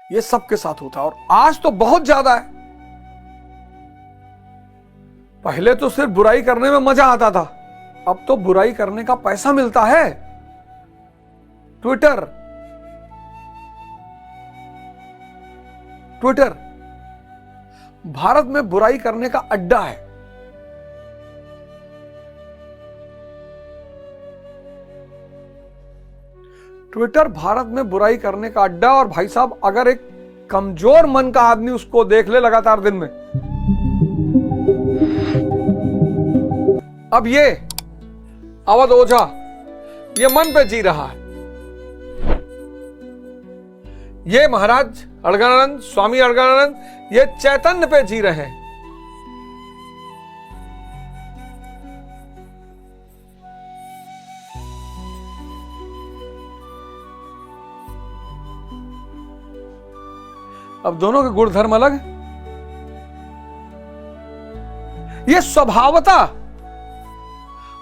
ये सबके साथ होता है, और आज तो बहुत ज्यादा है। पहले तो सिर्फ बुराई करने में मजा आता था, अब तो बुराई करने का पैसा मिलता है। ट्विटर भारत में बुराई करने का अड्डा है। ट्विटर भारत में बुराई करने का अड्डा, और भाई साहब अगर एक कमजोर मन का आदमी उसको देख ले लगातार दिन में, अब ये अवध ओझा ये मन पे जी रहा है, ये महाराज अड़गड़ानंद, स्वामी अड़गड़ानंद ये चैतन्य पे जी रहे हैं। अब दोनों के गुणधर्म अलग है। ये स्वभावता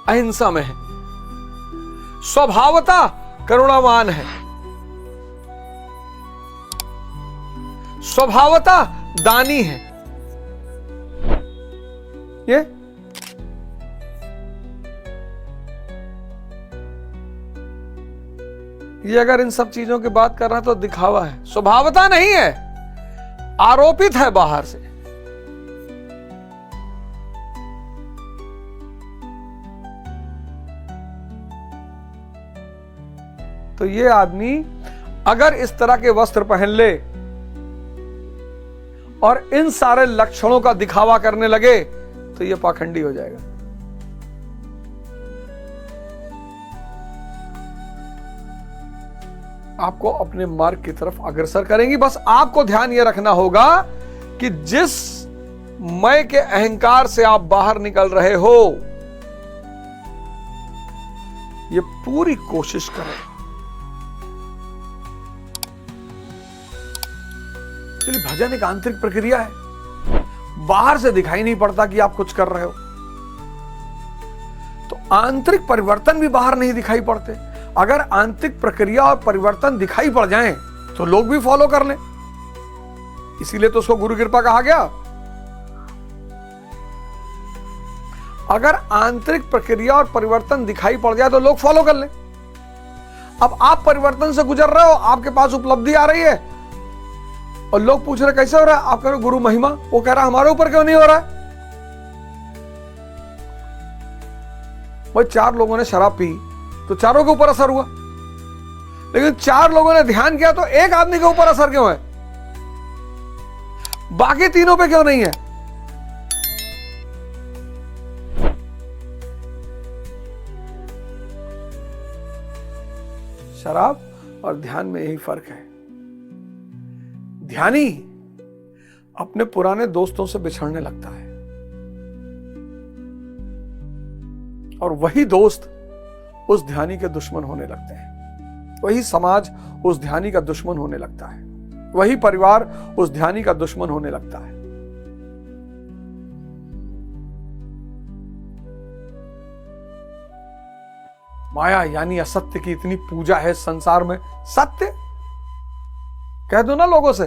अहिंसा में है, स्वभावता करुणावान है, स्वभावता दानी है। ये अगर इन सब चीजों की बात कर रहा है तो दिखावा है, स्वभावता नहीं है, आरोपित है बाहर से। तो ये आदमी अगर इस तरह के वस्त्र पहन ले और इन सारे लक्षणों का दिखावा करने लगे तो ये पाखंडी हो जाएगा। आपको अपने मार्ग की तरफ अग्रसर करेंगी। बस आपको ध्यान यह रखना होगा कि जिस मैं के अहंकार से आप बाहर निकल रहे हो, ये पूरी कोशिश करें। चलिए, भजन एक आंतरिक प्रक्रिया है, बाहर से दिखाई नहीं पड़ता कि आप कुछ कर रहे हो, तो आंतरिक परिवर्तन भी बाहर नहीं दिखाई पड़ते। अगर आंतरिक प्रक्रिया और परिवर्तन दिखाई पड़ जाएं तो लोग भी फॉलो कर लें। इसीलिए तो उसको गुरु कृपा कहा गया। अगर आंतरिक प्रक्रिया और परिवर्तन दिखाई पड़ जाए तो लोग फॉलो कर लें। अब आप परिवर्तन से गुजर रहे हो, आपके पास उपलब्धि आ रही है और लोग पूछ रहे कैसे हो रहा है, आप कह रहे गुरु महिमा, वो कह रहा हमारे ऊपर क्यों नहीं हो रहा है। भाई 4 लोगों ने शराब पी तो चारों के ऊपर असर हुआ, लेकिन 4 लोगों ने ध्यान किया तो एक आदमी के ऊपर असर क्यों है, बाकी तीनों पे क्यों नहीं है। शराब और ध्यान में यही फर्क है। ध्यानी अपने पुराने दोस्तों से बिछड़ने लगता है और वही दोस्त उस ध्यानी के दुश्मन होने लगते हैं, वही समाज उस ध्यानी का दुश्मन होने लगता है, वही परिवार उस ध्यानी का दुश्मन होने लगता है। माया यानी असत्य की इतनी पूजा है संसार में। सत्य कह दो ना लोगों से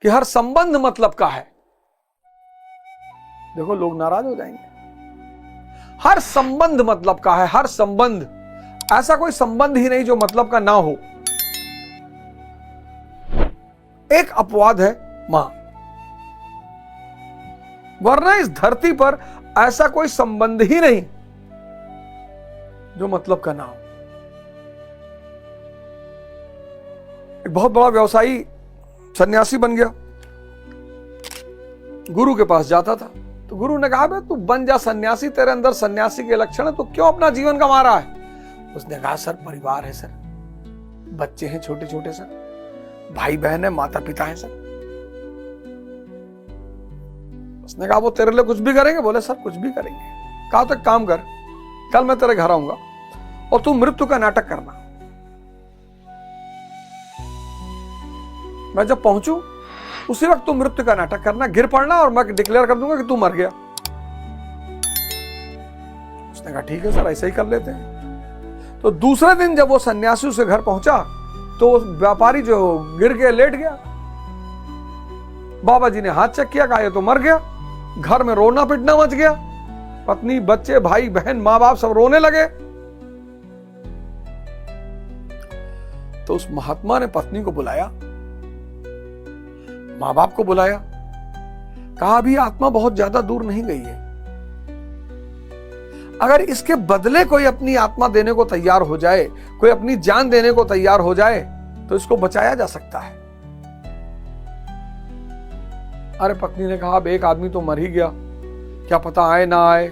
कि हर संबंध मतलब का है, देखो लोग नाराज हो जाएंगे। हर संबंध मतलब का है, हर संबंध, ऐसा कोई संबंध ही नहीं जो मतलब का ना हो। एक अपवाद है मां, वरना इस धरती पर ऐसा कोई संबंध ही नहीं जो मतलब का ना हो। एक बहुत बड़ा व्यवसायी सन्यासी बन गया, गुरु के पास जाता था तो गुरु ने कहा तू बन जा सन्यासी, तेरे अंदर सन्यासी के लक्षण है, तू क्यों अपना जीवन गंवा रहा है। उसने कहा सर परिवार है सर, बच्चे हैं छोटे छोटे सर, भाई बहन है, माता पिता है सर। उसने कहा वो तेरे लिए कुछ भी करेंगे। बोले सर कुछ भी करेंगे। कहा तो एक काम कर, कल मैं तेरे घर आऊंगा और तू मृत्यु का नाटक करना। मैं जब पहुंचू उसी वक्त तू मृत्यु का नाटक करना, गिर पड़ना और मैं डिक्लेयर कर दूंगा कि तू मर गया। उसने कहा ठीक है सर ऐसा ही कर लेते हैं। तो दूसरे दिन जब वो सन्यासी उसके घर पहुंचा तो उस व्यापारी जो गिर के लेट गया। बाबा जी ने हाथ चेक किया, कहा ये तो मर गया। घर में रोना पिटना मच गया, पत्नी बच्चे भाई बहन मां बाप सब रोने लगे। तो उस महात्मा ने पत्नी को बुलाया, मां बाप को बुलाया, कहा अभी आत्मा बहुत ज्यादा दूर नहीं गई है, अगर इसके बदले कोई अपनी आत्मा देने को तैयार हो जाए, कोई अपनी जान देने को तैयार हो जाए तो इसको बचाया जा सकता है। अरे पत्नी ने कहा अब एक आदमी तो मर ही गया, क्या पता आए ना आए,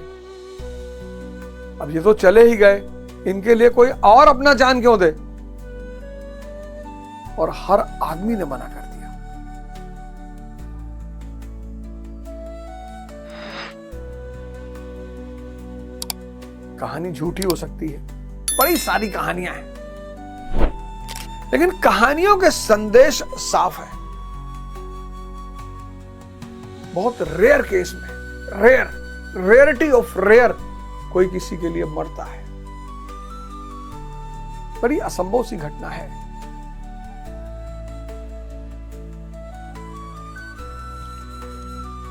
अब ये तो चले ही गए, इनके लिए कोई और अपना जान क्यों दे। और हर आदमी ने मना कर दिया। कहानी झूठी हो सकती है, बड़ी सारी कहानियां हैं, लेकिन कहानियों के संदेश साफ है। बहुत रेयर केस में, रेयरिटी ऑफ रेयर, कोई किसी के लिए मरता है। बड़ी असंभव सी घटना है।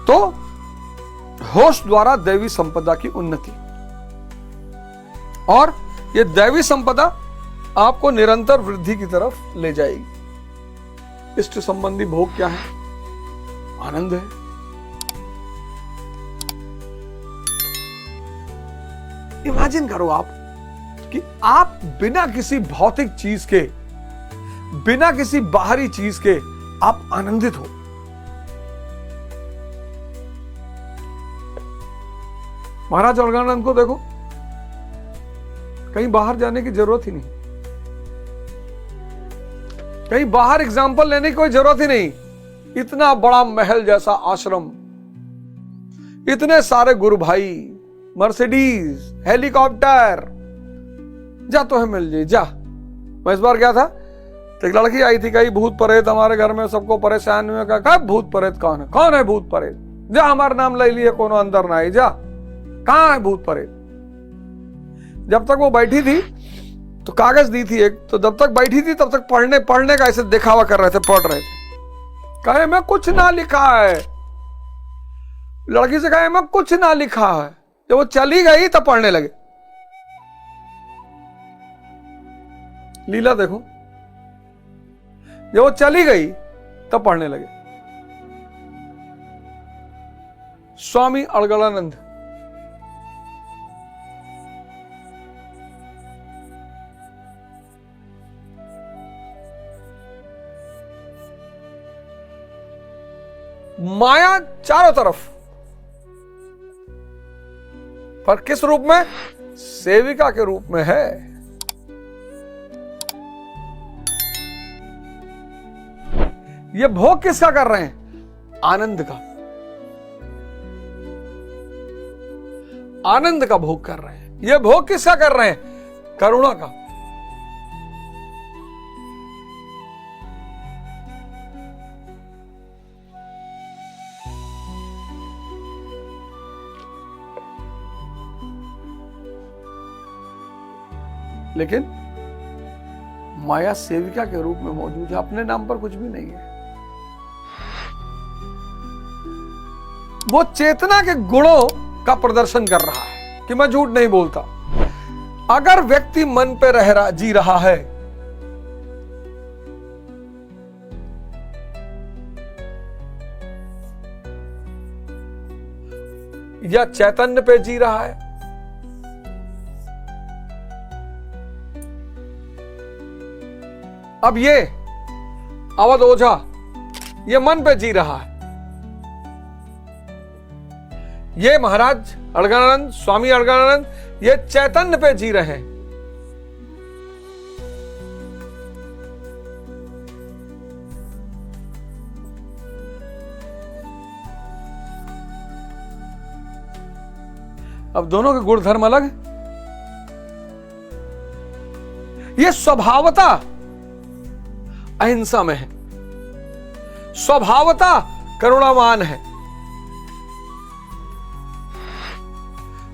तो होश द्वारा दैवी संपदा की उन्नति, और यह दैवी संपदा आपको निरंतर वृद्धि की तरफ ले जाएगी। इष्ट संबंधी भोग क्या है? आनंद है। इमेजिन करो आप कि आप बिना किसी भौतिक चीज के, बिना किसी बाहरी चीज के आप आनंदित हो। महाराज अलगानंद को देखो, कहीं बाहर जाने की जरूरत ही नहीं, कहीं बाहर एग्जाम्पल लेने की कोई जरूरत ही नहीं। इतना बड़ा महल जैसा आश्रम, इतने सारे गुरु भाई, मर्सिडीज, हेलीकॉप्टर, जा तो है मिल जाए जा। मैं इस बार गया था तो एक लड़की आई थी, कही भूत प्रेत हमारे घर में सबको परेशान हुए। कहा भूत प्रेत कौन है? कौन है भूत प्रेत? जा हमारा नाम ले लिए, कोनो अंदर ना आई, जा कहां है भूत प्रेत। जब तक वो बैठी थी तो कागज दी थी एक, तो जब तक बैठी थी तब तक पढ़ने का ऐसे दिखावा कर रहे थे, पढ़ रहे थे। कहे मैं कुछ ना लिखा है। लड़की से कहे मैं कुछ ना लिखा है। जब वो चली गई तब पढ़ने लगे। लीला देखो, जब वो चली गई तब पढ़ने लगे। स्वामी अड़गड़ानंद, माया चारों तरफ, पर किस रूप में? सेविका के रूप में है। ये भोग किसका कर रहे हैं? आनंद का, आनंद का भोग कर रहे हैं। ये भोग किसका कर रहे हैं? करुणा का। लेकिन माया सेविका के रूप में मौजूद है, अपने नाम पर कुछ भी नहीं है। वो चेतना के गुणों का प्रदर्शन कर रहा है कि मैं झूठ नहीं बोलता। अगर व्यक्ति मन पे जी रहा है, या चैतन्य पे जी रहा है, अब ये अवध ओझा ये मन पे जी रहा है, ये महाराज अड़गड़ानंद, स्वामी अड़गड़ानंद ये चैतन्य पे जी रहे हैं। अब दोनों के गुण धर्म अलग है। ये स्वभावता अहिंसा में है, स्वभावता करुणावान है,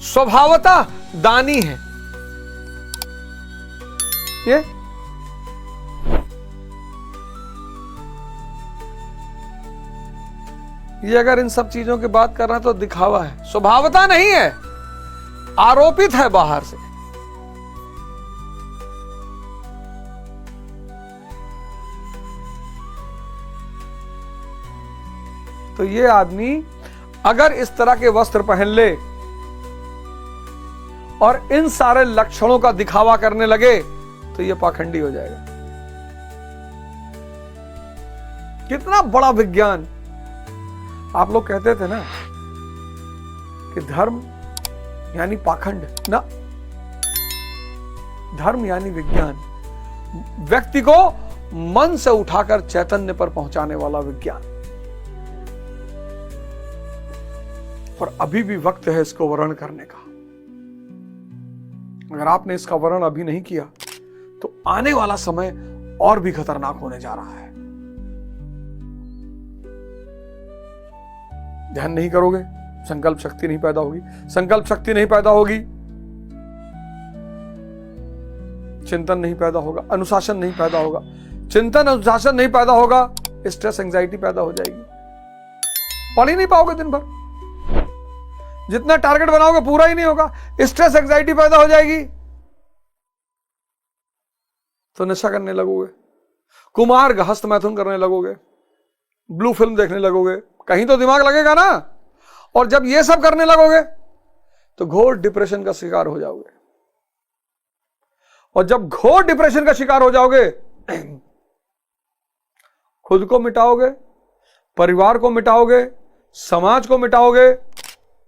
स्वभावता दानी है। ये ये अगर इन सब चीजों की बात कर रहा है तो दिखावा है, स्वभावता नहीं है, आरोपित है बाहर से। तो ये आदमी अगर इस तरह के वस्त्र पहन ले और इन सारे लक्षणों का दिखावा करने लगे तो ये पाखंडी हो जाएगा। कितना बड़ा विज्ञान। आप लोग कहते थे ना कि धर्म यानी पाखंड, ना, धर्म यानी विज्ञान, व्यक्ति को मन से उठाकर चैतन्य पर पहुंचाने वाला विज्ञान। और अभी भी वक्त है इसको वर्णन करने का। अगर आपने इसका वर्णन अभी नहीं किया तो आने वाला समय और भी खतरनाक होने जा रहा है। ध्यान नहीं करोगे, संकल्प शक्ति नहीं पैदा होगी। संकल्प शक्ति नहीं पैदा होगी, चिंतन नहीं पैदा होगा, अनुशासन नहीं पैदा होगा। चिंतन अनुशासन नहीं पैदा होगा, स्ट्रेस एंजाइटी पैदा हो जाएगी। पढ़ ही नहीं पाओगे दिन भर, जितना टारगेट बनाओगे पूरा ही नहीं होगा, स्ट्रेस एंजाइटी पैदा हो जाएगी। तो नशा करने लगोगे, कुमार्ग हस्त मैथुन करने लगोगे, ब्लू फिल्म देखने लगोगे, कहीं तो दिमाग लगेगा ना। और जब ये सब करने लगोगे तो घोर डिप्रेशन का शिकार हो जाओगे। और जब घोर डिप्रेशन का शिकार हो जाओगे, खुद को मिटाओगे, परिवार को मिटाओगे, समाज को मिटाओगे,